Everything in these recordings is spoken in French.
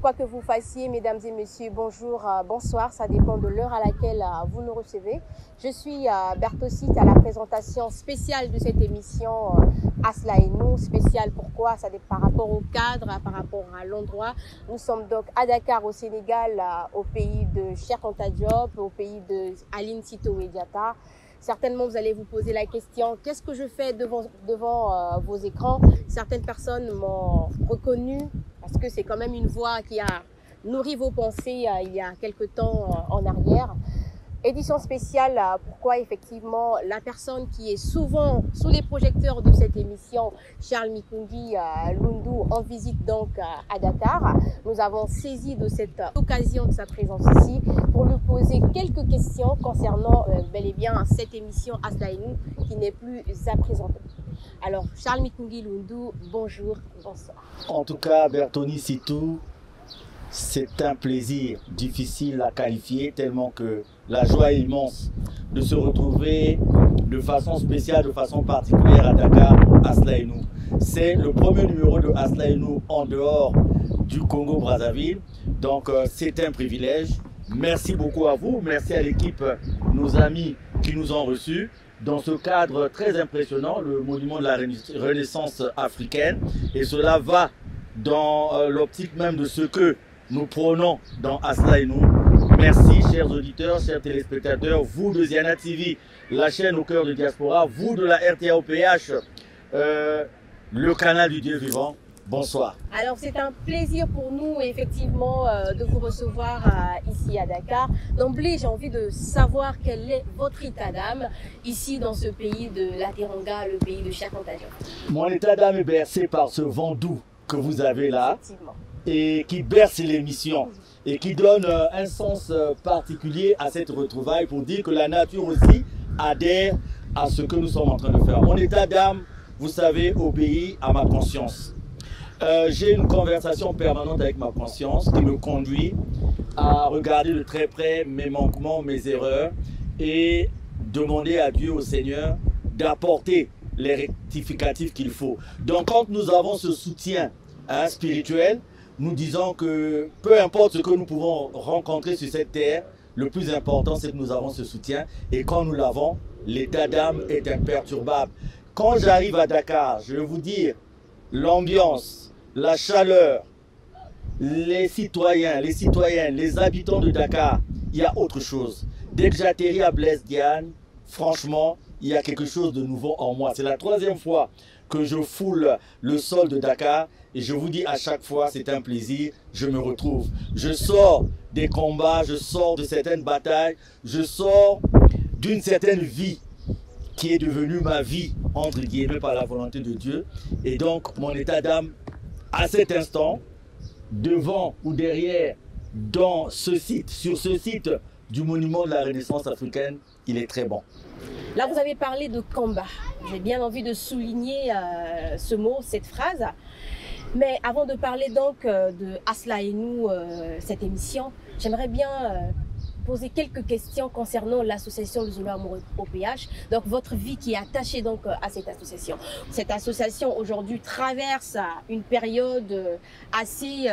Quoi que vous fassiez, mesdames et messieurs, bonjour, bonsoir, ça dépend de l'heure à laquelle vous nous recevez. Je suis Bertocite à la présentation spéciale de cette émission Asla et nous. Spéciale pourquoi? Ça dépend par rapport au cadre, par rapport à l'endroit. Nous sommes donc à Dakar au Sénégal, au pays de Cheikh Anta Diop, au pays de Aline Sitoé Diatta. Certainement, vous allez vous poser la question, qu'est-ce que je fais devant vos écrans? Certaines personnes m'ont reconnu parce que c'est quand même une voix qui a nourri vos pensées il y a quelque temps en arrière. Édition spéciale, pourquoi effectivement la personne qui est souvent sous les projecteurs de cette émission, Charles Mikungi Lundu, en visite donc à Dakar. Nous avons saisi de cette occasion de sa présence ici pour lui poser quelques questions concernant bel et bien cette émission Asla et nous qui n'est plus à présenter. Alors, Charles Mikungi Lundu, bonjour, bonsoir. En tout cas, Bertoni Sitou, c'est un plaisir difficile à qualifier tellement que la joie est immense de se retrouver de façon spéciale, de façon particulière à Dakar, Asla et nous. C'est le premier numéro de Asla et nous en dehors du Congo-Brazzaville. Donc c'est un privilège. Merci beaucoup à vous, merci à l'équipe, nos amis qui nous ont reçus dans ce cadre très impressionnant, le monument de la Renaissance africaine. Et cela va dans l'optique même de ce que nous prônons dans Asla et nous. Merci chers auditeurs, chers téléspectateurs, vous de Ziana TV, la chaîne au cœur de Diaspora, vous de la RTAOPH, le canal du Dieu vivant. Bonsoir. Alors c'est un plaisir pour nous effectivement de vous recevoir ici à Dakar. D'emblée j'ai envie de savoir quel est votre état d'âme ici dans ce pays de la Teranga, le pays de Cheikh Anta Diop. Mon état d'âme est bercé par ce vent doux que vous avez là et qui berce l'émission et qui donne un sens particulier à cette retrouvaille pour dire que la nature aussi adhère à ce que nous sommes en train de faire. Mon état d'âme, vous savez, obéit à ma conscience. J'ai une conversation permanente avec ma conscience qui me conduit à regarder de très près mes manquements, mes erreurs et demander à Dieu, au Seigneur, d'apporter les rectificatifs qu'il faut. Donc quand nous avons ce soutien spirituel, nous disons que peu importe ce que nous pouvons rencontrer sur cette terre, le plus important c'est que nous avons ce soutien et quand nous l'avons, l'état d'âme est imperturbable. Quand j'arrive à Dakar, je vais vous dire, l'ambiance, la chaleur, les citoyens, les citoyennes, les habitants de Dakar, il y a autre chose. Dès que j'atterris à Blaise Diagne, franchement, il y a quelque chose de nouveau en moi. C'est la troisième fois que je foule le sol de Dakar et je vous dis à chaque fois, c'est un plaisir, je me retrouve. Je sors des combats, je sors de certaines batailles, je sors d'une certaine vie qui est devenue ma vie, entre guillemets, par la volonté de Dieu. Et donc, mon état d'âme, à cet instant, devant ou derrière, dans ce site, sur ce site du monument de la Renaissance africaine, il est très bon. Là, vous avez parlé de combat. J'ai bien envie de souligner ce mot, cette phrase. Mais avant de parler donc de Asla et nous, cette émission, j'aimerais bien poser quelques questions concernant l'association Le Zolo Amoureux au PH. Donc votre vie qui est attachée donc à cette association. Cette association aujourd'hui traverse une période assez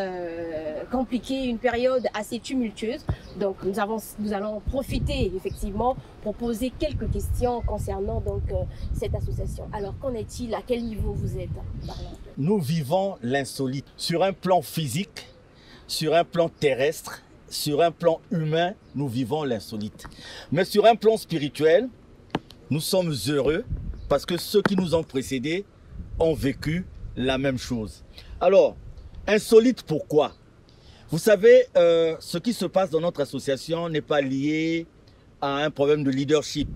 compliquée, une période assez tumultueuse. Donc nous allons profiter effectivement pour poser quelques questions concernant donc cette association. Alors qu'en est-il? À quel niveau vous êtes? Nous vivons l'insolite sur un plan physique, sur un plan terrestre sur un plan humain, nous vivons l'insolite. Mais sur un plan spirituel, nous sommes heureux parce que ceux qui nous ont précédés ont vécu la même chose. Alors, insolite pourquoi? Vous savez, ce qui se passe dans notre association n'est pas lié à un problème de leadership,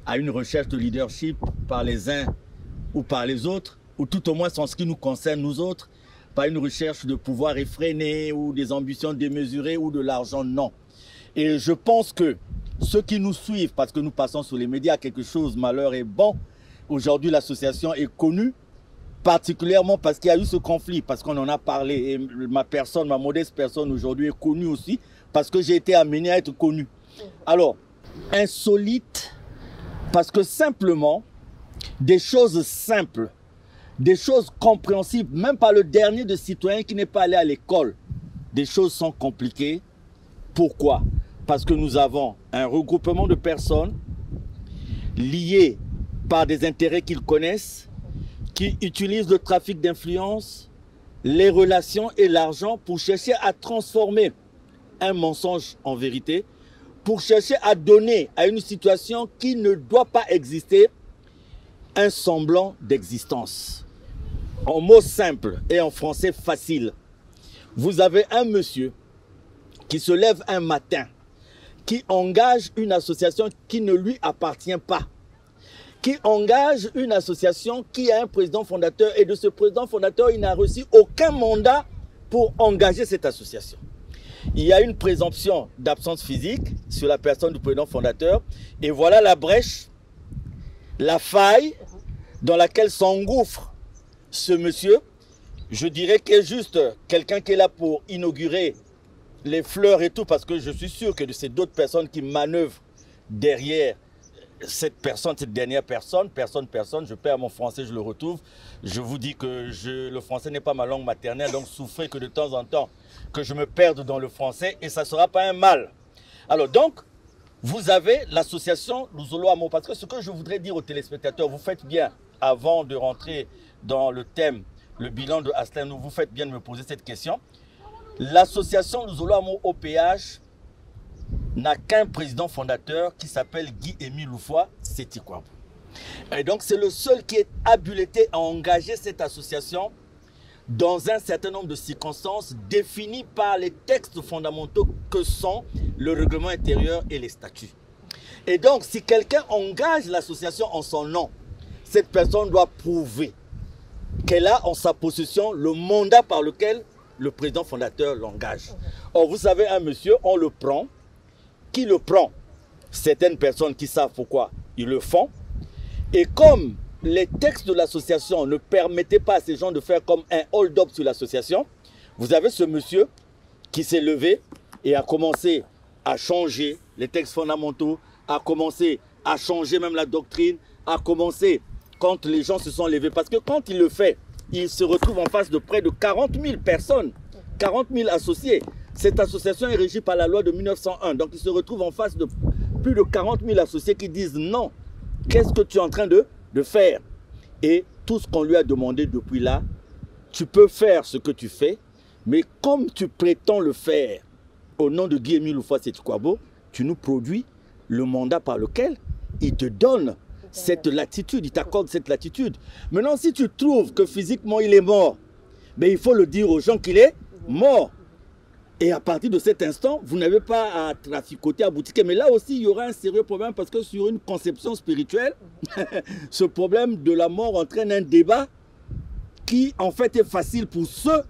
à une recherche de leadership par les uns ou par les autres, ou tout au moins en ce qui nous concerne nous autres, pas une recherche de pouvoir effréné ou des ambitions démesurées ou de l'argent, non. Et je pense que ceux qui nous suivent, parce que nous passons sur les médias, quelque chose, malheur est bon. Aujourd'hui, l'association est connue, particulièrement parce qu'il y a eu ce conflit, parce qu'on en a parlé. Et ma personne, ma modeste personne aujourd'hui est connue aussi, parce que j'ai été amené à être connu. Alors, insolite, parce que simplement, des choses simples, des choses compréhensibles, même par le dernier de citoyens qui n'est pas allé à l'école. Des choses sont compliquées. Pourquoi? Parce que nous avons un regroupement de personnes liées par des intérêts qu'ils connaissent, qui utilisent le trafic d'influence, les relations et l'argent pour chercher à transformer un mensonge en vérité, pour chercher à donner à une situation qui ne doit pas exister un semblant d'existence. En mots simples et en français facile, vous avez un monsieur qui se lève un matin, qui engage une association qui ne lui appartient pas, qui engage une association qui a un président fondateur et de ce président fondateur, il n'a reçu aucun mandat pour engager cette association. Il y a une présomption d'absence physique sur la personne du président fondateur et voilà la brèche, la faille dans laquelle s'engouffre ce monsieur. Je dirais qu'il est juste quelqu'un qui est là pour inaugurer les fleurs et tout, parce que je suis sûr que c'est d'autres personnes qui manœuvrent derrière cette personne, cette dernière personne, je perds mon français, je le retrouve. Je vous dis que le français n'est pas ma langue maternelle, donc souffrez que de temps en temps, que je me perde dans le français et ça ne sera pas un mal. Alors donc, vous avez l'association Luzolo Amo, parce que ce que je voudrais dire aux téléspectateurs, vous faites bien, avant de rentrer dans le thème, le bilan de Asselin, vous faites bien de me poser cette question. L'association Luzolo Amo OPH n'a qu'un président fondateur qui s'appelle Guy-Émile Loufoua Setikwabo. Et donc c'est le seul qui est habilité à engager cette association dans un certain nombre de circonstances définies par les textes fondamentaux que sont le règlement intérieur et les statuts. Et donc si quelqu'un engage l'association en son nom, cette personne doit prouver qu'elle a en sa possession le mandat par lequel le président fondateur l'engage. Or, vous savez, un monsieur, on le prend. Qui le prend? Certaines personnes qui savent pourquoi ils le font. Et comme les textes de l'association ne permettaient pas à ces gens de faire comme un hold-up sur l'association, vous avez ce monsieur qui s'est levé et a commencé à changer les textes fondamentaux, a commencé à changer même la doctrine, a commencé quand les gens se sont levés. Parce que quand il le fait, il se retrouve en face de près de 40 000 personnes, 40 000 associés. Cette association est régie par la loi de 1901. Donc il se retrouve en face de plus de 40 000 associés qui disent non. Qu'est-ce que tu es en train de faire? Et tout ce qu'on lui a demandé depuis là, tu peux faire ce que tu fais, mais comme tu prétends le faire au nom de Guy-Émile Loufoua Setikwabo, tu nous produis le mandat par lequel il te donne cette latitude, il t'accorde cette latitude. Maintenant, si tu trouves que physiquement il est mort, mais il faut le dire aux gens qu'il est mort. Et à partir de cet instant, vous n'avez pas à traficoter, à boutiquer. Mais là aussi, il y aura un sérieux problème parce que sur une conception spirituelle, ce problème de la mort entraîne un débat qui, en fait, est facile pour ceux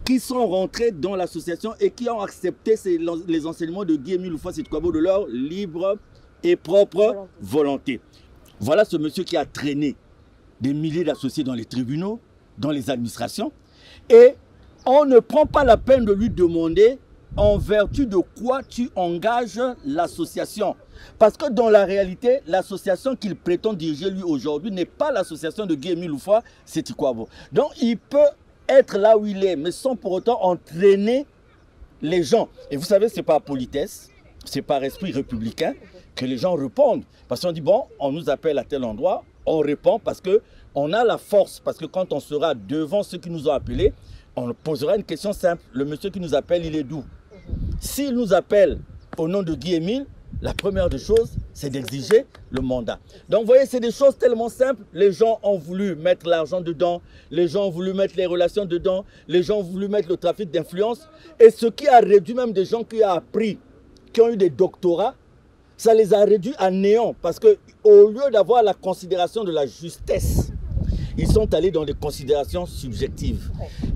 qui sont rentrés dans l'association et qui ont accepté les enseignements de Guy-Émile Loufoua Setikwabo de leur libre et propre volonté. Voilà ce monsieur qui a traîné des milliers d'associés dans les tribunaux, dans les administrations. Et on ne prend pas la peine de lui demander en vertu de quoi tu engages l'association. Parce que dans la réalité, l'association qu'il prétend diriger lui aujourd'hui n'est pas l'association de Guy-Émile Loufoua Setikwabo. Donc il peut être là où il est, mais sans pour autant entraîner les gens. Et vous savez, ce n'est pas politesse, c'est par esprit républicain que les gens répondent. Parce qu'on dit, bon, on nous appelle à tel endroit, on répond parce qu'on a la force. Parce que quand on sera devant ceux qui nous ont appelés, on posera une question simple. Le monsieur qui nous appelle, il est d'où? s'il nous appelle au nom de Guy-Émile, la première des choses, c'est d'exiger le mandat. Donc, vous voyez, c'est des choses tellement simples. Les gens ont voulu mettre l'argent dedans, les gens ont voulu mettre les relations dedans, les gens ont voulu mettre le trafic d'influence. Et ce qui a réduit même des gens qui ont appris, qui ont eu des doctorats, ça les a réduits à néant. Parce qu'au lieu d'avoir la considération de la justesse, ils sont allés dans des considérations subjectives.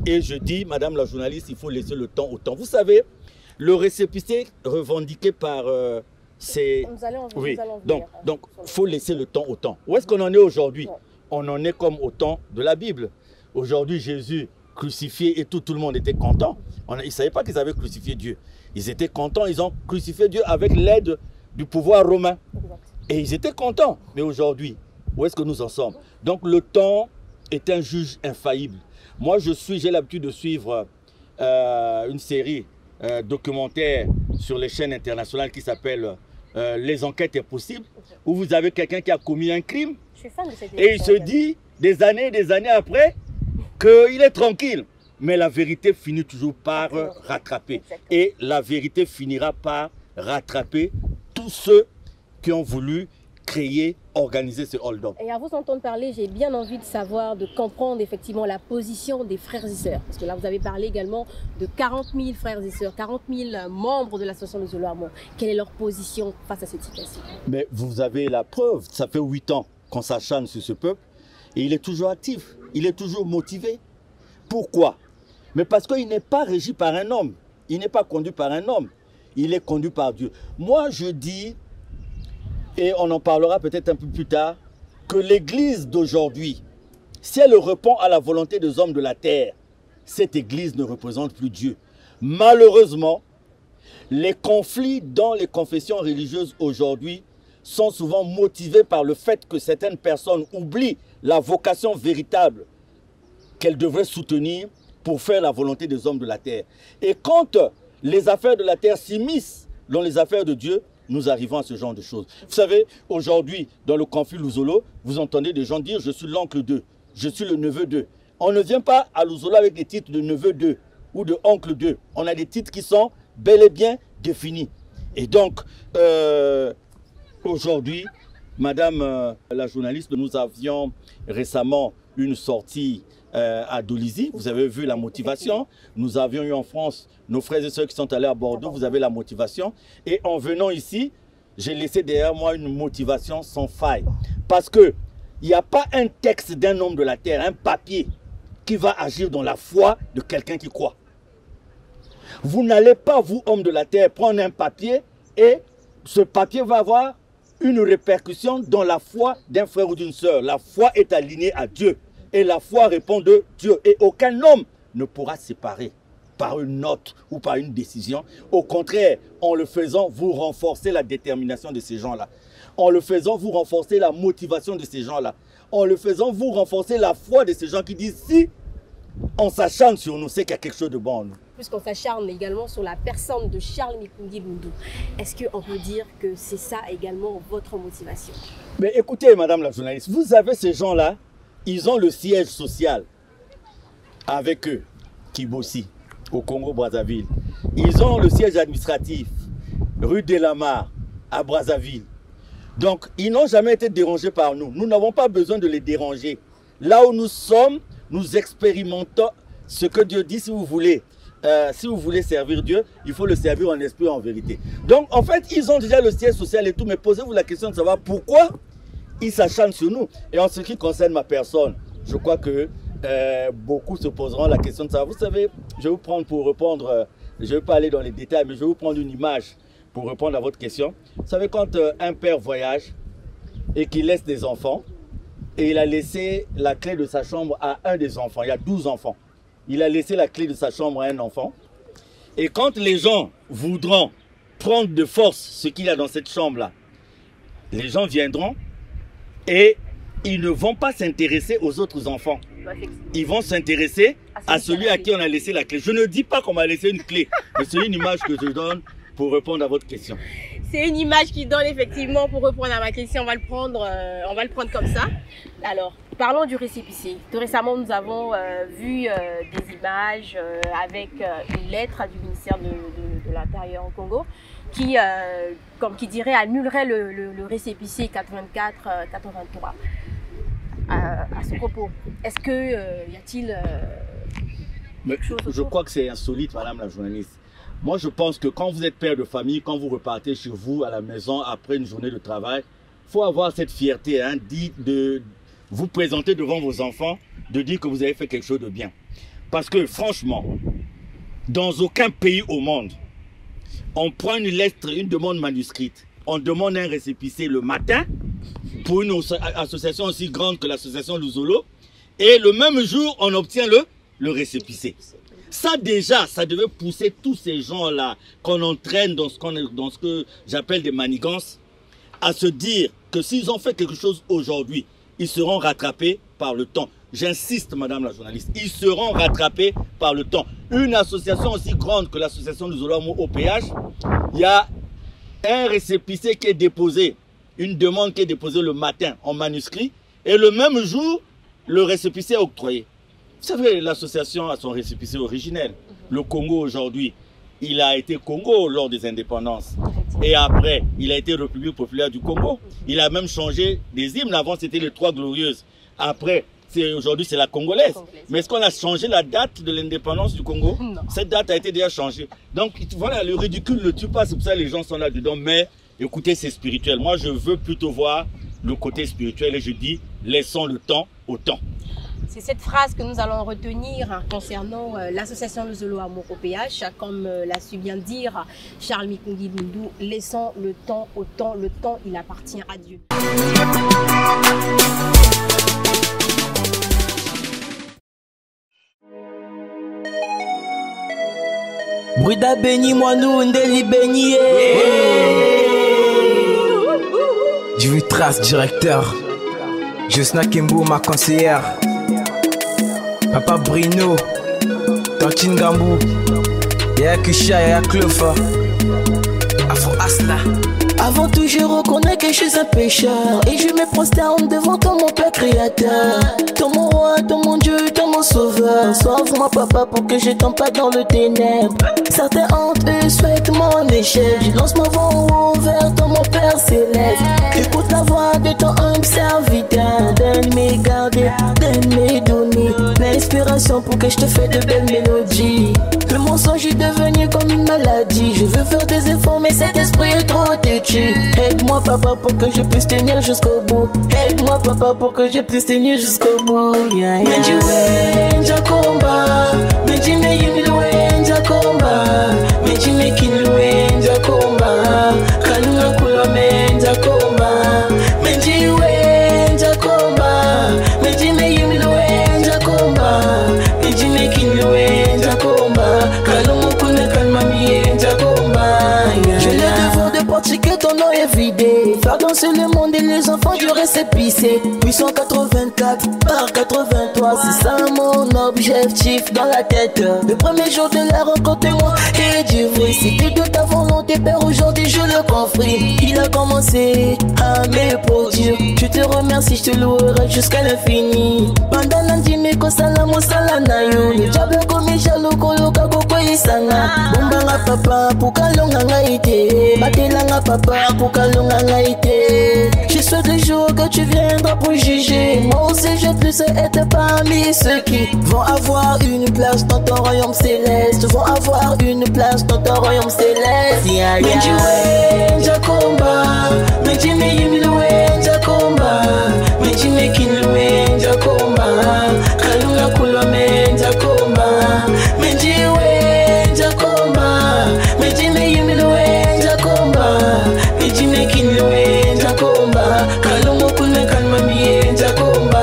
Et je dis, madame la journaliste, il faut laisser le temps au temps. Vous savez, le récépissé revendiqué par... Donc, il faut laisser le temps au temps. Où est-ce qu'on en est aujourd'hui? On en est comme au temps de la Bible. Aujourd'hui, Jésus crucifié et tout le monde était content. Ils ne savaient pas qu'ils avaient crucifié Dieu. Ils étaient contents, ils ont crucifié Dieu avec l'aide du pouvoir romain. Et ils étaient contents. Mais aujourd'hui, où est-ce que nous en sommes? Donc, le temps est un juge infaillible. Moi, j'ai l'habitude de suivre une série documentaire sur les chaînes internationales qui s'appelle Les enquêtes impossibles, où vous avez quelqu'un qui a commis un crime et il se dit des années après qu'il est tranquille. Mais la vérité finit toujours par rattraper. Et la vérité finira par rattraper tous ceux qui ont voulu créer, organiser ce hold-up. Et à vous entendre parler, j'ai bien envie de savoir, de comprendre effectivement la position des frères et sœurs. Parce que là, vous avez parlé également de 40 000 frères et sœurs, 40 000 membres de l'association de Zolo-Armand. Quelle est leur position face à cette situation? Mais vous avez la preuve. Ça fait 8 ans qu'on s'acharne sur ce peuple. Et il est toujours actif. Il est toujours motivé. Pourquoi? Mais parce qu'il n'est pas régi par un homme. Il n'est pas conduit par un homme. Il est conduit par Dieu. Moi, je dis... Et on en parlera peut-être un peu plus tard, que l'Église d'aujourd'hui, si elle répond à la volonté des hommes de la terre, cette Église ne représente plus Dieu. Malheureusement, les conflits dans les confessions religieuses aujourd'hui sont souvent motivés par le fait que certaines personnes oublient la vocation véritable qu'elles devraient soutenir pour faire la volonté des hommes de la terre. Et quand les affaires de la terre s'immiscent dans les affaires de Dieu, nous arrivons à ce genre de choses. Vous savez, aujourd'hui, dans le conflit Luzolo, vous entendez des gens dire « je suis l'oncle d'eux, je suis le neveu d'eux ». On ne vient pas à Luzolo avec des titres de neveu d'eux ou de oncle d'eux. On a des titres qui sont bel et bien définis. Et donc, aujourd'hui, madame la journaliste, nous avions récemment une sortie à Dolisie. Vous avez vu la motivation. Nous avions eu en France nos frères et sœurs qui sont allés à Bordeaux. Vous avez la motivation. Et en venant ici, j'ai laissé derrière moi une motivation sans faille. Parce qu'il n'y a pas un texte d'un homme de la terre, un papier qui va agir dans la foi de quelqu'un qui croit. Vous n'allez pas, vous, homme de la terre, prendre un papier et ce papier va avoir une répercussion dans la foi d'un frère ou d'une sœur. La foi est alignée à Dieu. Et la foi répond de Dieu. Et aucun homme ne pourra séparer par une note ou par une décision. Au contraire, en le faisant, vous renforcez la détermination de ces gens-là. En le faisant, vous renforcez la motivation de ces gens-là. En le faisant, vous renforcez la foi de ces gens qui disent si on s'acharne sur nous, c'est qu'il y a quelque chose de bon en nous. Puisqu'on s'acharne également sur la personne de Charles Mikoundi Lundu, est-ce qu'on peut dire que c'est ça également votre motivation? Mais écoutez, madame la journaliste, vous avez ces gens-là, ils ont le siège social avec eux, Kibossi, au Congo-Brazzaville. Ils ont le siège administratif, rue Delamare, à Brazzaville. Donc, ils n'ont jamais été dérangés par nous. Nous n'avons pas besoin de les déranger. Là où nous sommes, nous expérimentons ce que Dieu dit. Si vous voulez servir Dieu, il faut le servir en esprit et en vérité. Donc, en fait, ils ont déjà le siège social et tout, mais posez-vous la question de savoir pourquoi ils s'acharnent sur nous. Et en ce qui concerne ma personne, je crois que beaucoup se poseront la question de savoir. Vous savez, je vais vous prendre pour répondre, je ne vais pas aller dans les détails, mais je vais vous prendre une image pour répondre à votre question. Vous savez, quand un père voyage et qu'il laisse des enfants, et il a laissé la clé de sa chambre à un des enfants, il y a 12 enfants. Il a laissé la clé de sa chambre à un enfant. Et quand les gens voudront prendre de force ce qu'il y a dans cette chambre-là, les gens viendront et ils ne vont pas s'intéresser aux autres enfants. Ils vont s'intéresser à celui à qui on a laissé la clé. Je ne dis pas qu'on m'a laissé une clé, mais c'est une image que je donne pour répondre à votre question. C'est une image qui donne effectivement, pour répondre à ma question, on va le prendre comme ça. Alors, parlons du récépissé. Tout récemment, nous avons vu des images avec une lettre du ministère de la intérieures au Congo, qui, comme qui dirait, annulerait le récépissé 84-83. À ce propos, est-ce que y a-t-il quelque chose autour? Je crois que c'est insolite, madame la journaliste. Moi, je pense que quand vous êtes père de famille, quand vous repartez chez vous à la maison après une journée de travail, il faut avoir cette fierté de vous présenter devant vos enfants, de dire que vous avez fait quelque chose de bien. Parce que franchement, dans aucun pays au monde, on prend une lettre, une demande manuscrite, on demande un récépissé le matin pour une association aussi grande que l'association Luzolo, et le même jour, on obtient le récépissé. Ça déjà, ça devait pousser tous ces gens-là qu'on entraîne dans ce que j'appelle des manigances, à se dire que s'ils ont fait quelque chose aujourd'hui, ils seront rattrapés par le temps. J'insiste, madame la journaliste, ils seront rattrapés par le temps. Une association aussi grande que l'association du Zoloamo au PH, il y a un récépissé qui est déposé, une demande qui est déposée le matin en manuscrit, et le même jour, le récépissé est octroyé. Vous savez, l'association a son récépissé originel. Le Congo aujourd'hui, il a été Congo lors des indépendances. Et après, il a été République populaire du Congo. Il a même changé des hymnes. Avant, c'était les Trois Glorieuses. Après, aujourd'hui, c'est la Congolaise. Mais est-ce qu'on a changé la date de l'indépendance du Congo? Non. Cette date a été déjà changée. Donc, voilà, le ridicule ne tue pas. C'est pour ça que les gens sont là-dedans. Mais écoutez, c'est spirituel. Moi, je veux plutôt voir le côté spirituel. Et je dis, laissons le temps au temps. C'est cette phrase que nous allons retenir concernant l'association Luzolo Amour au PH, comme l'a su bien dire Charles Mikungi Bindou, laissons le temps au temps, le temps il appartient à Dieu. Bruda béni moi nous ndeli béni. Du Trace directeur, Josna Kimbo ma conseillère. Papa Brino, Tantine Gambou, Yaya Kusha, Yaya Clofa, Afro Asla. Avant tout je reconnais que je suis un pécheur, et je me prosterne devant toi mon Père Créateur. Toi mon roi, toi mon Dieu, toi mon sauveur. Sauve-moi papa pour que je tombe pas dans le ténèbre. Certains honte eux souhaitent mon échec. Je lance ma voix vers toi mon Père céleste. Écoute la voix de ton humble serviteur. Donne-moi garder, donne-moi donner l'inspiration pour que je te fasse de belles mélodies. Le mensonge est devenu comme une maladie. Je veux faire des efforts mais cet esprit est trop têtu. Aide-moi papa pour que je puisse tenir jusqu'au bout. Aide-moi papa pour que je puisse tenir jusqu'au bout. Menjiwe njakomba, menjime yimilwe njakomba, menjime kilwe njakomba, kalunga kulome njakomba, menjiwe njakomba, menjime yimilwe njakomba, menjime kilwe njakomba, kalunga kulome kalmamiye njakomba. Je le devoir de pratiquer ton nom est vidé, faire danser le monde et les enfants du récépissé. 884 par 83, c'est ça mon objectif dans la tête. Le premier jour de la rencontre, moi et Dieu vrai. C'était de ta volonté, Père, aujourd'hui je le confie. Il a commencé à me produire. Je te remercie, je te louerai jusqu'à l'infini. Pendant l'andime, kosalamo salanayo. Le diable comme jalo koloka koko isanga. Bombanga papa, poukalonga ngaite. Batelanga papa, poukalonga ngaite. Je souhaite le jour que tu viendras pour juger. Moi aussi je puisse être parmi ceux qui vont avoir une place dans ton royaume céleste. Vont avoir une place dans ton royaume céleste. Menjiwe njakomba, menjime yimilwe njakomba, menjime kinlwe njakomba, kalunga kulome njakomba, menjiwe njakomba, menjime yimilwe njakomba, menjime kinlwe njakomba, kalunga kulome kalmamiye njakomba.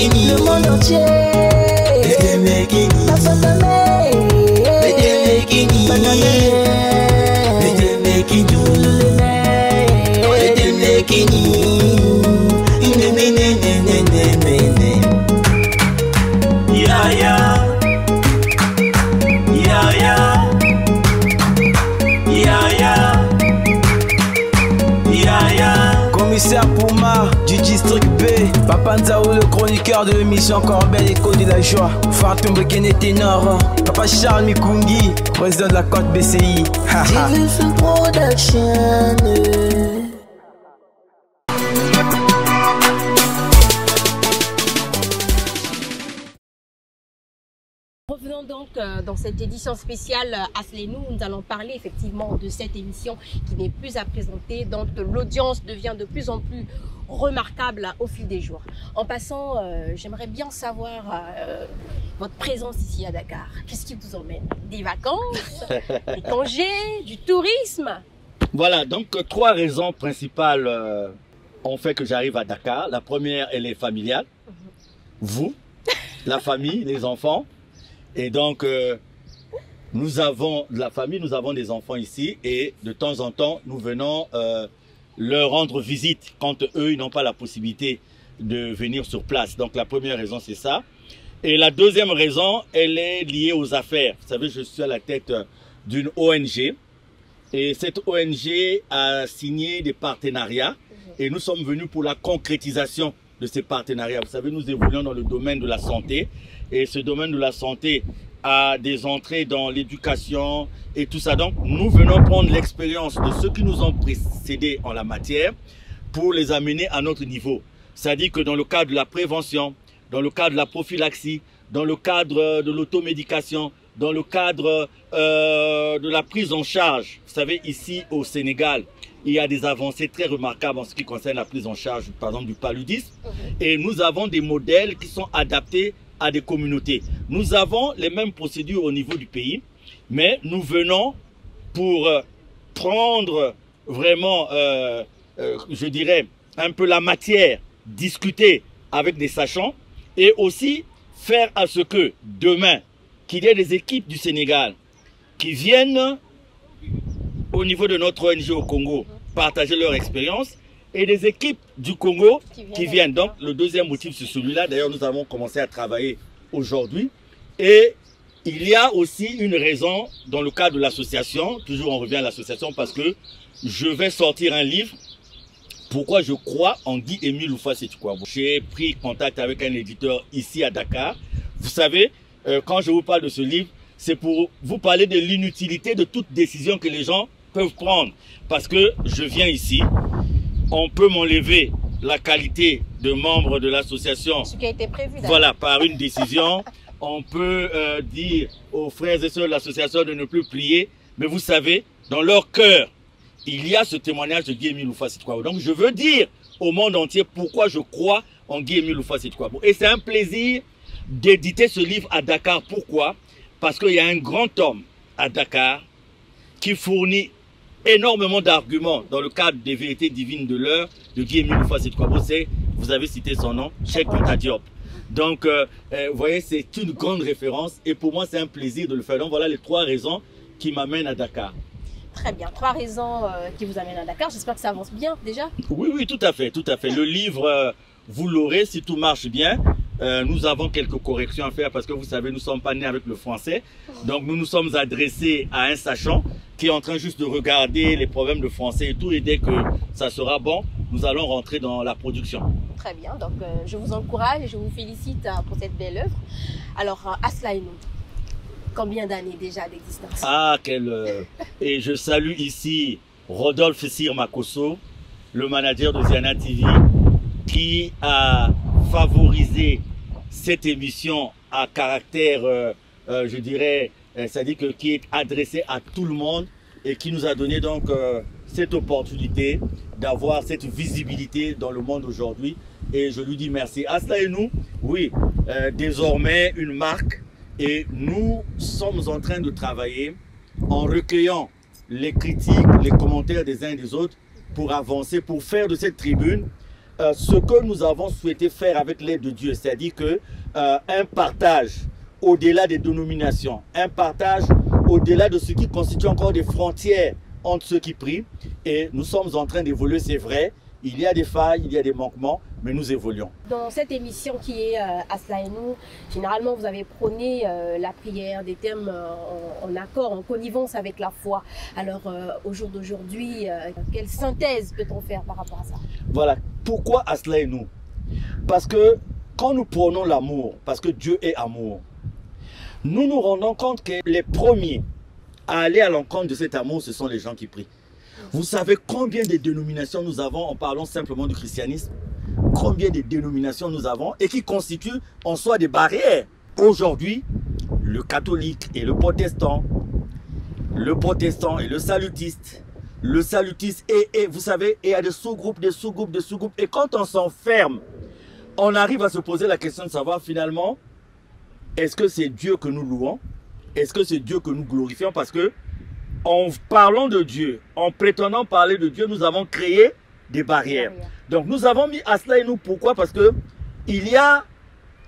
Le monde entier Commissaire Pouma du district B, Papa Nzao, le chroniqueur de l'émission Corbel, écho de la joie. Fatou Mbekene ténor, Papa Charles Mikungi, président de la Côte BCI. Division Production. Revenons donc dans cette édition spéciale Aslenou, nous allons parler effectivement de cette émission qui n'est plus à présenter, donc l'audience devient de plus en plus remarquable au fil des jours. En passant, j'aimerais bien savoir votre présence ici à Dakar. Qu'est-ce qui vous emmène? Des vacances, des congés, du tourisme? Voilà, donc 3 raisons principales ont fait que j'arrive à Dakar. La première, elle est familiale. Vous, la famille, les enfants. Et donc, nous avons de la famille, nous avons des enfants ici et de temps en temps, nous venons leur rendre visite quand eux, ils n'ont pas la possibilité de venir sur place. Donc, la première raison, c'est ça. Et la deuxième raison, elle est liée aux affaires. Vous savez, je suis à la tête d'une ONG et cette ONG a signé des partenariats et nous sommes venus pour la concrétisation de ces partenariats. Vous savez, nous évoluons dans le domaine de la santé et ce domaine de la santé a des entrées dans l'éducation et tout ça. Donc, nous venons prendre l'expérience de ceux qui nous ont précédés en la matière pour les amener à notre niveau. C'est-à-dire que dans le cadre de la prévention, dans le cadre de la prophylaxie, dans le cadre de l'automédication, dans le cadre de la prise en charge. Vous savez, ici au Sénégal, il y a des avancées très remarquables en ce qui concerne la prise en charge, par exemple, du paludisme. Et nous avons des modèles qui sont adaptés à des communautés. Nous avons les mêmes procédures au niveau du pays, mais nous venons pour prendre vraiment, je dirais, un peu la matière, discuter avec des sachants et aussi faire à ce que demain, qu'il y ait des équipes du Sénégal qui viennent au niveau de notre ONG au Congo partager leur expérience et des équipes du Congo qui viennent. Donc le deuxième motif c'est celui-là. D'ailleurs nous avons commencé à travailler aujourd'hui et il y a aussi une raison dans le cadre de l'association. Toujours on revient à l'association parce que je vais sortir un livre. Pourquoi je crois en Guy Émile Houphouët-Sétikwabo. J'ai pris contact avec un éditeur ici à Dakar. Vous savez, quand je vous parle de ce livre, c'est pour vous parler de l'inutilité de toute décision que les gens peuvent prendre. Parce que je viens ici, on peut m'enlever la qualité de membre de l'association. Ce qui a été prévu. Voilà, par une décision. On peut dire aux frères et sœurs de l'association de ne plus prier. Mais vous savez, dans leur cœur, il y a ce témoignage de Guy Émile Houphouët-Sétikwabo. Donc je veux dire au monde entier pourquoi je crois en Guy Émile Houphouët-Sétikwabo. Et c'est un plaisir d'éditer ce livre à Dakar. Pourquoi? Parce qu'il y a un grand homme à Dakar qui fournit énormément d'arguments dans le cadre des vérités divines de l'heure de Guy Émile Houphouët-Sétikwabo. Vous avez cité son nom, Cheikh Anta Diop. Donc, vous voyez, c'est une grande référence et pour moi, c'est un plaisir de le faire. Donc, voilà les 3 raisons qui m'amènent à Dakar. Très bien, 3 raisons qui vous amènent à Dakar. J'espère que ça avance bien déjà. Oui, oui, tout à fait, tout à fait. Le livre, vous l'aurez si tout marche bien. Nous avons quelques corrections à faire parce que vous savez, nous ne sommes pas nés avec le français. Donc, nous nous sommes adressés à un sachant qui est en train juste de regarder les problèmes de français et tout. Et dès que ça sera bon, nous allons rentrer dans la production. Très bien, donc je vous encourage et je vous félicite pour cette belle œuvre. Alors, Aslenou, combien d'années déjà d'existence? Ah, et je salue ici Rodolphe Sir Makosso, le manager de Ziana TV, qui a favorisé cette émission à caractère, je dirais, c'est-à-dire qui est adressée à tout le monde et qui nous a donné donc cette opportunité d'avoir cette visibilité dans le monde aujourd'hui. Et je lui dis merci. Aslenou, oui, désormais une marque. Et nous sommes en train de travailler en recueillant les critiques, les commentaires des uns et des autres pour avancer, pour faire de cette tribune ce que nous avons souhaité faire avec l'aide de Dieu, c'est-à-dire que un partage au-delà des dénominations, un partage au-delà de ce qui constitue encore des frontières entre ceux qui prient. Et nous sommes en train d'évoluer, c'est vrai. Il y a des failles, il y a des manquements, mais nous évoluons. Dans cette émission qui est Asla et nous, généralement vous avez prôné la prière, des thèmes en accord, en connivence avec la foi. Alors au jour d'aujourd'hui, quelle synthèse peut-on faire par rapport à ça? Voilà, pourquoi Asla et nous? Parce que quand nous prônons l'amour, parce que Dieu est amour, nous nous rendons compte que les premiers à aller à l'encontre de cet amour, ce sont les gens qui prient. Vous savez combien de dénominations nous avons en parlant simplement du christianisme? Combien de dénominations nous avons et qui constituent en soi des barrières? Aujourd'hui, le catholique et le protestant et le salutiste et vous savez, il y a des sous-groupes, des sous-groupes, des sous-groupes. Et quand on s'enferme, on arrive à se poser la question de savoir finalement, est-ce que c'est Dieu que nous louons? Est-ce que c'est Dieu que nous glorifions? Parce que en parlant de Dieu, en prétendant parler de Dieu, nous avons créé des barrières. Donc nous avons mis Asla et nous. Pourquoi? Parce que il y a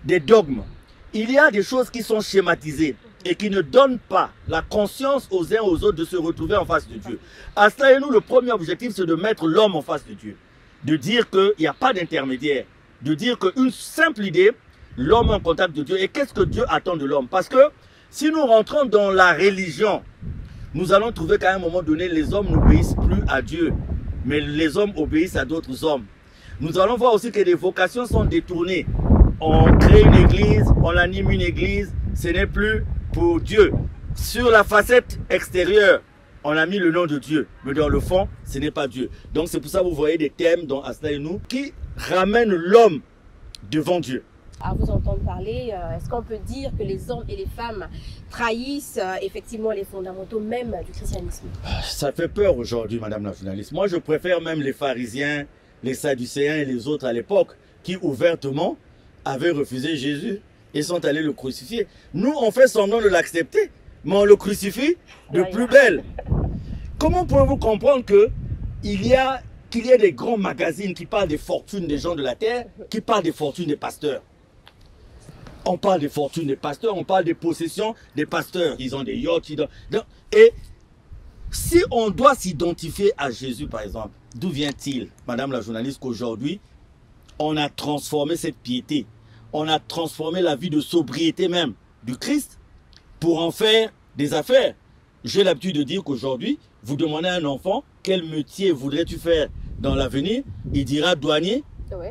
des dogmes, il y a des choses qui sont schématisées et qui ne donnent pas la conscience aux uns aux autres de se retrouver en face de Dieu. Asla et nous, le premier objectif, c'est de mettre l'homme en face de Dieu. De dire qu'il n'y a pas d'intermédiaire. De dire qu'une simple idée, l'homme en contact de Dieu. Et qu'est-ce que Dieu attend de l'homme? Parce que si nous rentrons dans la religion, nous allons trouver qu'à un moment donné, les hommes n'obéissent plus à Dieu, mais les hommes obéissent à d'autres hommes. Nous allons voir aussi que les vocations sont détournées. On crée une église, on anime une église, ce n'est plus pour Dieu. Sur la facette extérieure, on a mis le nom de Dieu, mais dans le fond, ce n'est pas Dieu. Donc c'est pour ça que vous voyez des thèmes dans Asla et nous qui ramènent l'homme devant Dieu. À vous entendre parler, est-ce qu'on peut dire que les hommes et les femmes trahissent effectivement les fondamentaux même du christianisme? Ça fait peur aujourd'hui, madame la journaliste. Moi, je préfère même les pharisiens, les sadducéens et les autres à l'époque qui ouvertement avaient refusé Jésus et sont allés le crucifier. Nous, on fait semblant de l'accepter, mais on le crucifie de plus belle. Comment pouvez-vous comprendre qu'il y a des grands magazines qui parlent des fortunes des gens de la terre, qui parlent des fortunes des pasteurs? On parle des fortunes des pasteurs, on parle des possessions des pasteurs. Ils ont des yachts. Et si on doit s'identifier à Jésus, par exemple, d'où vient-il, madame la journaliste, qu'aujourd'hui, on a transformé cette piété, on a transformé la vie de sobriété même du Christ pour en faire des affaires. J'ai l'habitude de dire qu'aujourd'hui, vous demandez à un enfant, quel métier voudrais-tu faire dans l'avenir? Il dira douanier,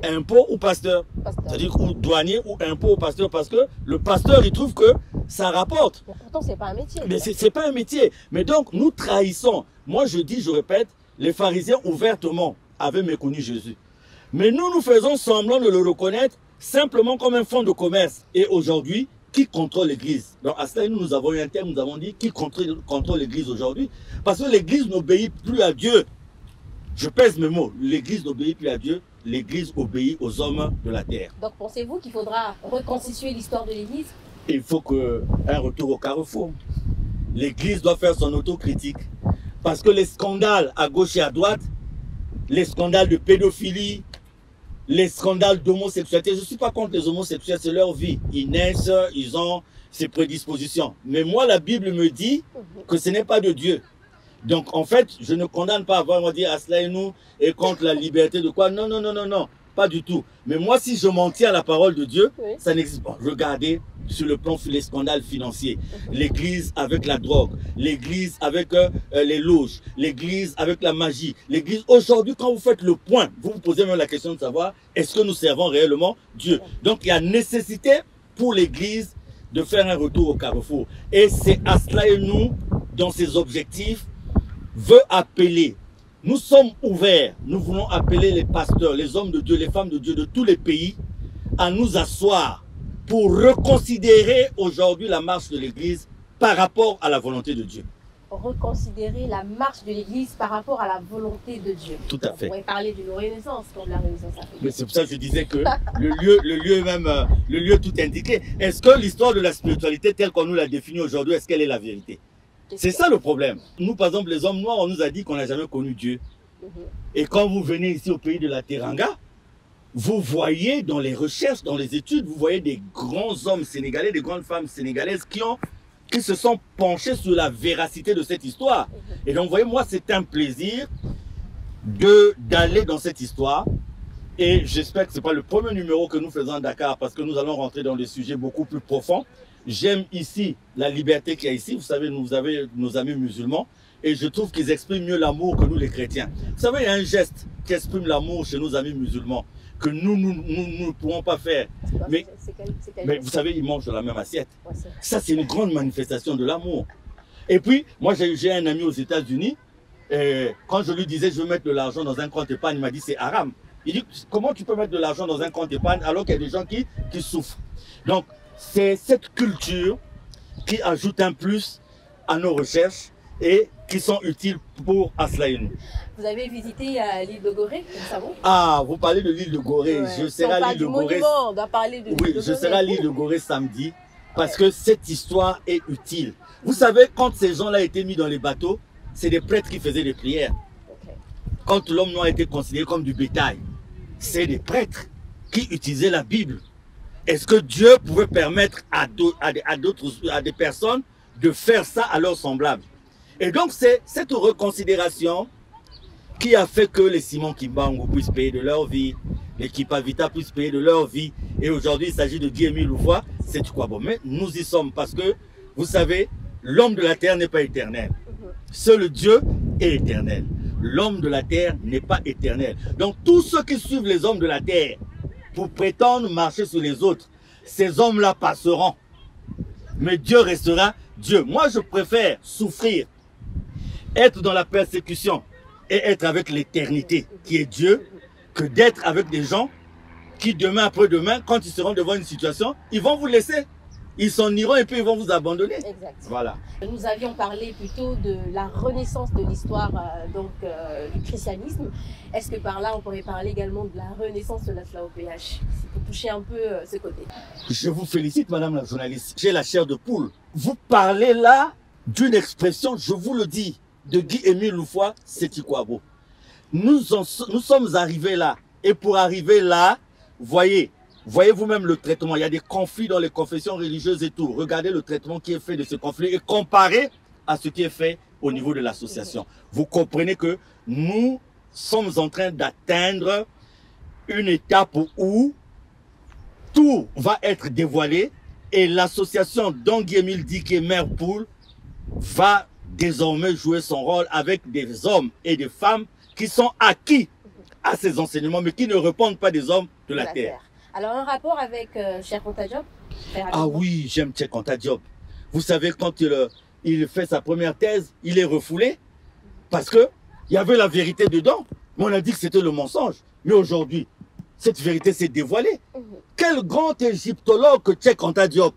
impôt ou pasteur. C'est-à-dire ou douanier ou impôt ou pasteur, parce que le pasteur, il trouve que ça rapporte. Mais pourtant, c'est pas un métier. Mais c'est pas un métier. Mais donc, nous trahissons. Moi, je dis, je répète, les pharisiens ouvertement avaient méconnu Jésus. Mais nous faisons semblant de le reconnaître simplement comme un fonds de commerce. Et aujourd'hui, qui contrôle l'église? Donc, à cela, nous avons eu un terme, nous avons dit, qui contrôle l'église aujourd'hui? Parce que l'église n'obéit plus à Dieu. Je pèse mes mots. L'église n'obéit plus à Dieu. L'Église obéit aux hommes de la terre. Donc pensez-vous qu'il faudra reconstituer l'histoire de l'Église? Il faut un retour au carrefour. L'Église doit faire son autocritique. Parce que les scandales à gauche et à droite, les scandales de pédophilie, les scandales d'homosexualité, je ne suis pas contre les homosexuels, c'est leur vie. Ils naissent, ils ont ces prédispositions. Mais moi, la Bible me dit que ce n'est pas de Dieu. Donc, en fait, je ne condamne pas, on va dire, Asla et nous, et contre la liberté de quoi. Non, non, non, non, non, pas du tout. Mais moi, si je m'en tiens à la parole de Dieu, ça n'existe pas. Regardez sur le plan les scandales financiers. L'église avec la drogue, l'église avec les loges, l'église avec la magie. L'église, aujourd'hui, quand vous faites le point, vous vous posez même la question de savoir, est-ce que nous servons réellement Dieu? Donc, il y a nécessité pour l'église de faire un retour au carrefour. Et c'est Asla et nous, dans ses objectifs, veut appeler. Nous sommes ouverts. Nous voulons appeler les pasteurs, les hommes de Dieu, les femmes de Dieu de tous les pays à nous asseoir pour reconsidérer aujourd'hui la marche de l'Église par rapport à la volonté de Dieu. Reconsidérer la marche de l'Église par rapport à la volonté de Dieu. Tout à fait. On pourrait parler d'une renaissance comme la renaissance africaine. Mais c'est pour ça que je disais que le lieu tout indiqué. Est-ce que l'histoire de la spiritualité telle qu'on nous l'a définie aujourd'hui, est-ce qu'elle est la vérité? C'est ça le problème. Nous, par exemple, les hommes noirs, on nous a dit qu'on n'a jamais connu Dieu. Et quand vous venez ici au pays de la Teranga, vous voyez dans les recherches, dans les études, vous voyez des grands hommes sénégalais, des grandes femmes sénégalaises qui se sont penchés sur la véracité de cette histoire. Et donc, vous voyez, moi, c'est un plaisir d'aller dans cette histoire. Et j'espère que ce n'est pas le premier numéro que nous faisons à Dakar, parce que nous allons rentrer dans des sujets beaucoup plus profonds. J'aime ici la liberté qu'il y a ici. Vous savez, vous avez nos amis musulmans. Et je trouve qu'ils expriment mieux l'amour que nous, les chrétiens. Vous savez, il y a un geste qui exprime l'amour chez nos amis musulmans que nous ne pourrons pas faire. Mais vous savez, ils mangent dans la même assiette. Ouais, ça, c'est une grande manifestation de l'amour. Et puis, moi, j'ai un ami aux États-Unis. Quand je lui disais, je veux mettre de l'argent dans un compte épargne, il m'a dit, c'est haram. Il dit, comment tu peux mettre de l'argent dans un compte épargne alors qu'il y a des gens qui souffrent? Donc, c'est cette culture qui ajoute un plus à nos recherches et qui sont utiles pour Aslaïnou. Vous avez visité l'île de Gorée, nous savons. Ah, vous parlez de l'île de Gorée. Ouais. Je serai à l'île de Gorée. On doit parler de l'île de Gorée. Je serai à l'île de Gorée samedi parce que cette histoire est utile. Vous savez, quand ces gens-là étaient mis dans les bateaux, c'est des prêtres qui faisaient des prières. Okay. Quand l'homme noir était considéré comme du bétail, c'est des prêtres qui utilisaient la Bible. Est-ce que Dieu pouvait permettre à des personnes de faire ça à leurs semblables? Et donc, c'est cette reconsidération qui a fait que les Simon Kimbangu puissent payer de leur vie, les Kipavita puissent payer de leur vie. Et aujourd'hui, il s'agit de Guy-Émile Louvois, c'est quoi bon. Mais nous y sommes parce que, vous savez, l'homme de la terre n'est pas éternel. Seul Dieu est éternel. L'homme de la terre n'est pas éternel. Donc, tous ceux qui suivent les hommes de la terre pour prétendre marcher sur les autres, ces hommes-là passeront. Mais Dieu restera Dieu. Moi, je préfère souffrir, être dans la persécution et être avec l'éternité qui est Dieu, que d'être avec des gens qui demain après demain, quand ils seront devant une situation, ils vont vous laisser. Ils s'en iront et puis ils vont vous abandonner. Exact. Voilà. Nous avions parlé plutôt de la renaissance de l'histoire du christianisme. Est-ce que par là, on pourrait parler également de la renaissance de la SLA-OPH, pour toucher un peu ce côté? Je vous félicite, madame la journaliste. J'ai la chair de poule. Vous parlez là d'une expression, je vous le dis, de Guy-Émile Louvois, c'est Ikwabo. Nous sommes arrivés là. Et pour arriver là, voyez vous-même le traitement. Il y a des conflits dans les confessions religieuses et tout. Regardez le traitement qui est fait de ce conflit et comparez à ce qui est fait au niveau de l'association. Vous comprenez que nous sommes en train d'atteindre une étape où tout va être dévoilé et l'association dont Guy-Émile dit qu'il est mère poule va désormais jouer son rôle avec des hommes et des femmes qui sont acquis à ces enseignements mais qui ne répondent pas des hommes de la terre. Alors, un rapport avec Cheikh Anta Diop? Ah oui, j'aime Cheikh Anta Diop. Vous savez, quand il fait sa première thèse, il est refoulé parce qu'il y avait la vérité dedans. Mais on a dit que c'était le mensonge. Mais aujourd'hui, cette vérité s'est dévoilée. Quel grand égyptologue que Cheikh Anta Diop.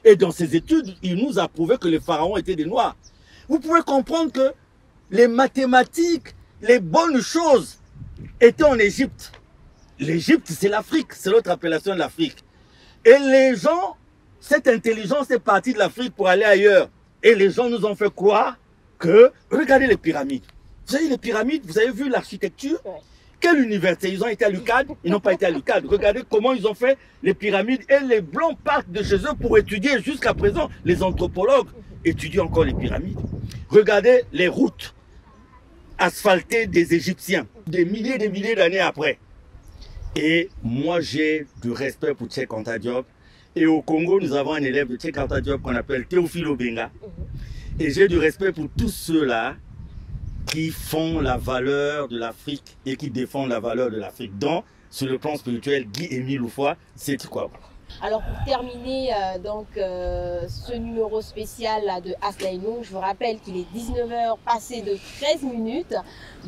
Et dans ses études, il nous a prouvé que les pharaons étaient des noirs. Vous pouvez comprendre que les mathématiques, les bonnes choses étaient en Égypte. L'Égypte, c'est l'Afrique, c'est l'autre appellation de l'Afrique. Et les gens, cette intelligence est partie de l'Afrique pour aller ailleurs. Et les gens nous ont fait croire que, regardez les pyramides. Vous savez, les pyramides, vous avez vu l'architecture? Quelle université? Ils ont été à l'UCAD? Ils n'ont pas été à l'UCAD. Regardez comment ils ont fait les pyramides. Et les Blancs partent de chez eux pour étudier. Jusqu'à présent, les anthropologues étudient encore les pyramides. Regardez les routes asphaltées des Égyptiens, des milliers d'années après. Et moi, j'ai du respect pour Cheikh Anta Diop. Et au Congo, nous avons un élève de Cheikh Anta Diop qu'on appelle Théophile Obenga. Et j'ai du respect pour tous ceux-là qui font la valeur de l'Afrique et qui défendent la valeur de l'Afrique. Donc, sur le plan spirituel, Guy-Émile Louvois, c'est quoi? Alors, pour terminer ce numéro spécial de Aslaïnou, je vous rappelle qu'il est 19h passé de 13 minutes.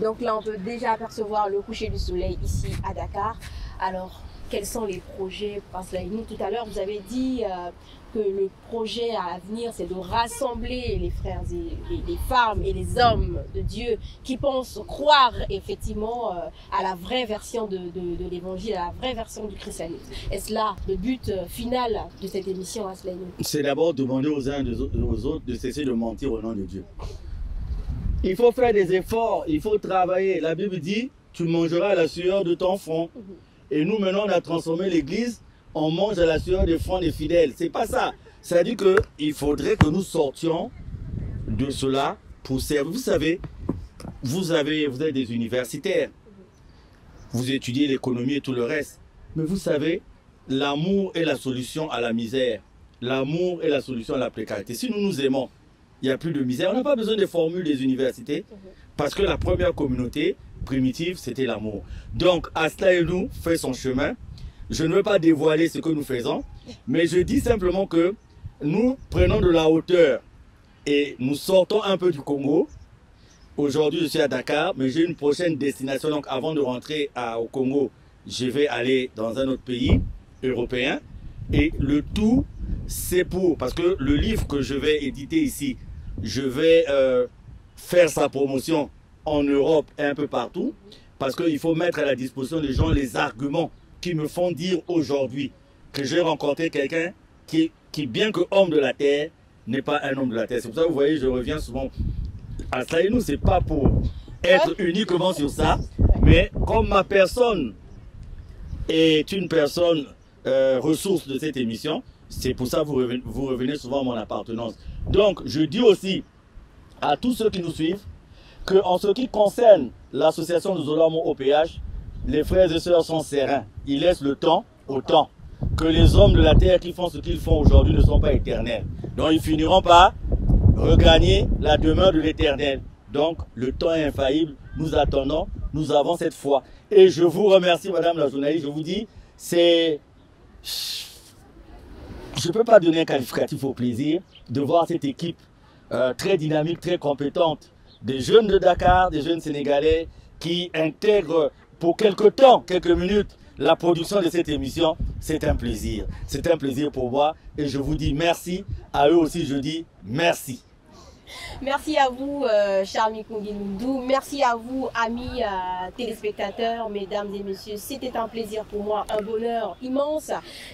Donc là, on peut déjà apercevoir le coucher du soleil ici à Dakar. Alors, quels sont les projets pour Aslaïnou? Tout à l'heure, vous avez dit que le projet à venir, c'est de rassembler les frères et les femmes et les hommes de Dieu qui pensent croire effectivement à la vraie version de l'évangile, à la vraie version du christianisme. Est-ce là le but final de cette émission, Aslaïnou? C'est d'abord demander aux uns aux autres de cesser de mentir au nom de Dieu. Il faut faire des efforts, il faut travailler. La Bible dit, tu mangeras la sueur de ton front. et nous maintenant on a transformé l'église en mange à la sueur des fronts des fidèles. C'est pas ça. Ça dit qu'il faudrait que nous sortions de cela pour servir. Vous savez, vous êtes des universitaires, vous étudiez l'économie et tout le reste, mais vous savez, l'amour est la solution à la misère. L'amour est la solution à la précarité. Si nous nous aimons, il n'y a plus de misère. On n'a pas besoin des formules des universités parce que la première communauté primitive, c'était l'amour. Donc, Aslaelou fait son chemin. Je ne veux pas dévoiler ce que nous faisons, mais je dis simplement que nous prenons de la hauteur et nous sortons un peu du Congo. Aujourd'hui, je suis à Dakar, mais j'ai une prochaine destination. Donc, avant de rentrer au Congo, je vais aller dans un autre pays européen. Et le tout, c'est parce que le livre que je vais éditer ici, je vais faire sa promotion en Europe et un peu partout, parce qu'il faut mettre à la disposition des gens les arguments qui me font dire aujourd'hui que j'ai rencontré quelqu'un qui, bien que homme de la terre, n'est pas un homme de la terre. C'est pour ça que vous voyez, je reviens souvent à ça. Et nous, c'est pas pour être uniquement sur ça, mais comme ma personne est une personne ressource de cette émission, c'est pour ça que vous revenez souvent à mon appartenance. Donc, je dis aussi à tous ceux qui nous suivent qu'en ce qui concerne l'association de Zolamo OPH, les frères et sœurs sont sereins. Ils laissent le temps au temps. Que les hommes de la terre qui font ce qu'ils font aujourd'hui ne sont pas éternels. Donc, ils finiront par regagner la demeure de l'éternel. Donc, le temps est infaillible. Nous attendons. Nous avons cette foi. Et je vous remercie, madame la journaliste. Je vous dis, c'est... Je ne peux pas donner un qualificatif au plaisir de voir cette équipe très dynamique, très compétente, des jeunes de Dakar, des jeunes Sénégalais qui intègrent pour quelques temps, quelques minutes, la production de cette émission. C'est un plaisir. C'est un plaisir pour moi et je vous dis merci. À eux aussi, je dis merci. Merci à vous, Charles Mikungi Ndoundou. Merci à vous, amis téléspectateurs, mesdames et messieurs. C'était un plaisir pour moi, un bonheur immense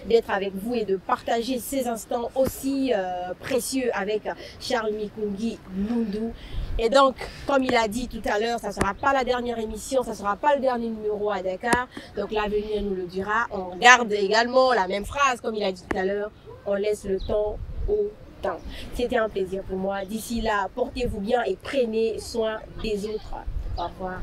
d'être avec vous et de partager ces instants aussi précieux avec Charles Mikungi Ndoundou. Et donc, comme il a dit tout à l'heure, ça ne sera pas la dernière émission, ça ne sera pas le dernier numéro à Dakar. Donc l'avenir nous le dira. On garde également la même phrase, comme il a dit tout à l'heure, on laisse le temps au temps. C'était un plaisir pour moi. D'ici là, portez-vous bien et prenez soin des autres. Au revoir.